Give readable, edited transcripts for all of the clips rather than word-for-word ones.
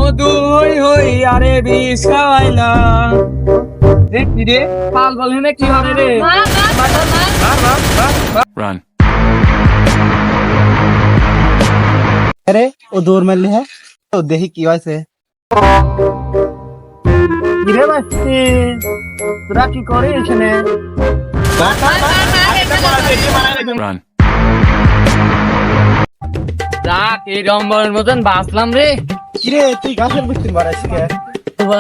মধু হই হই আরে বিষ খাওয়াইলা দেখি রে পাল বল হেনে কি হবে রে Run. अरे वो दूर में है तो देखी की वजह से কিরে বাচ্চি তোরা কি করে এখানে Run. যাক এই রম্বরের মতন বাঁচলাম রে কিরে তুই গাছের বুঝতে পারিস কে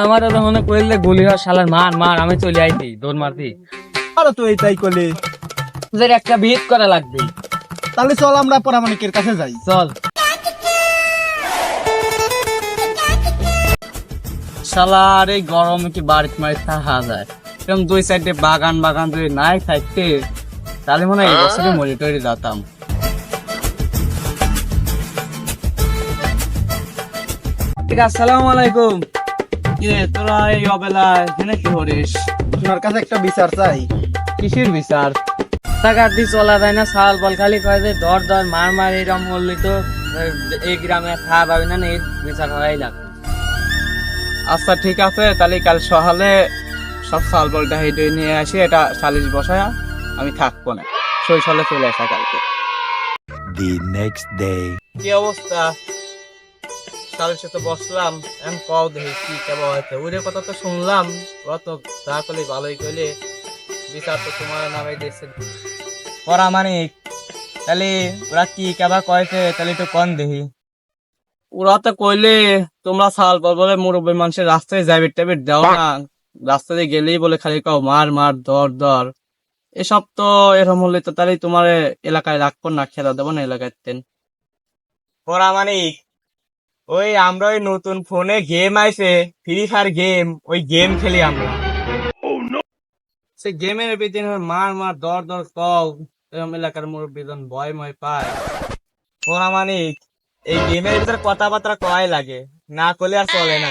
আমার তো মনে করলে গুলি হয় শালার মার মার আমি চলে আইতি দৌড় মারতি আরে তুই তাই করলি তোদের একটা ভিত করা লাগবে তাহলে চল আমরা পরামানিকের কাছে যাই চল শালার এই গরমে কি বাড়িতে মারি থাকা যায় এরকম দুই সাইডে বাগান বাগান যদি নাই থাকতে তাহলে মনে হয় এই বছরে মরে টরে যেতাম ঠিক আছে আসসালামু আলাইকুম কিরে তোরা এই অবেলায় এখানে কি করিস তোমার কাছে একটা বিচার চাই কিসের বিচার টাকা দিয়ে চলা যায় না সাল বল খালি কয় যে দর দর মার মার এরকম বললি তো এই গ্রামে খাওয়া পাবি না এই বিচার হওয়াই লাগবে আচ্ছা ঠিক আছে তাহলে কাল সকালে সব সাল বলটা হেঁটে নিয়ে আসি এটা 40 বসায় আমি থাকবো না শৈশলে চলে আসা কালকে The next day. কি অবস্থা সালের সাথে বসলাম এখন কও দেখি কি কেমন হয়েছে ওদের কথা তো শুনলাম ওরা তো যা করলে ভালোই করলে বিচার তো তোমার নামে দিয়েছে পড়া মানে তাহলে ওরা কি কেবা কয়েছে তাহলে একটু কন দেখি ওরা তো কইলে তোমরা সাল পর বলে মুরব্বী মানুষের রাস্তায় যাবে টাইবেট দাও না রাস্তায় গেলেই বলে খালি কাও মার মার দর দর এসব তো এরকম হলে তো তাহলে তোমার এলাকায় রাখবো না খেলা দেবো না এলাকায় পড়া মানে ওই আমরা ওই নতুন ফোনে গেম আইছে ফ্রি ফায়ার গেম ওই গেম খেলি আমরা সে গেমের ভিতরে মার মার দর দর কও এরকম এলাকার মুরব্বীজন ভয় ময় পায় ওরা মানে এই গেমের ভিতরে কথাবার্তা কয় লাগে না করলে আর চলে না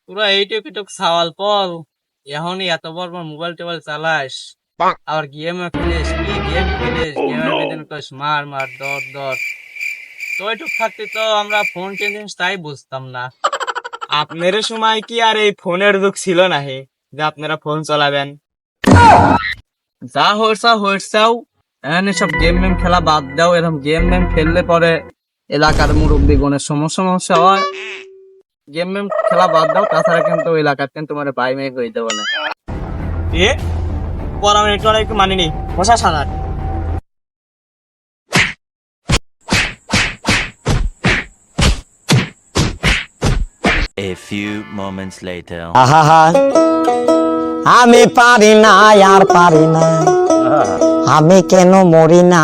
পুরো এইটুক এটুক সওয়াল পল এখনই এত বড় মোবাইল টোবাইল চালাস আবার গেম খেলিস কি গেম খেলিস গেমের ভিতরে কইস মার মার দর দর তো ওইটুক থাকতে তো আমরা ফোন টেনশন তাই বুঝতাম না আপনার সময় কি আর এই ফোনের যুগ ছিল না হে যে আপনারা ফোন চালাবেন যা হইসাও এখানে সব গেম মেম খেলা বাদ দাও এরকম গেম মেম খেললে পরে এলাকার মুরব্বী গণের সমস্যা হয় গেম মেম খেলা বাদ দাও তাছাড়া কিন্তু এলাকার কিন্তু তোমার বাই মেয়ে হয়ে দেবো না এ পর আমি একটু মানিনি বসা সালার A few moments later. আহা আমি পারি না আর পারি না আমি কেন মরি না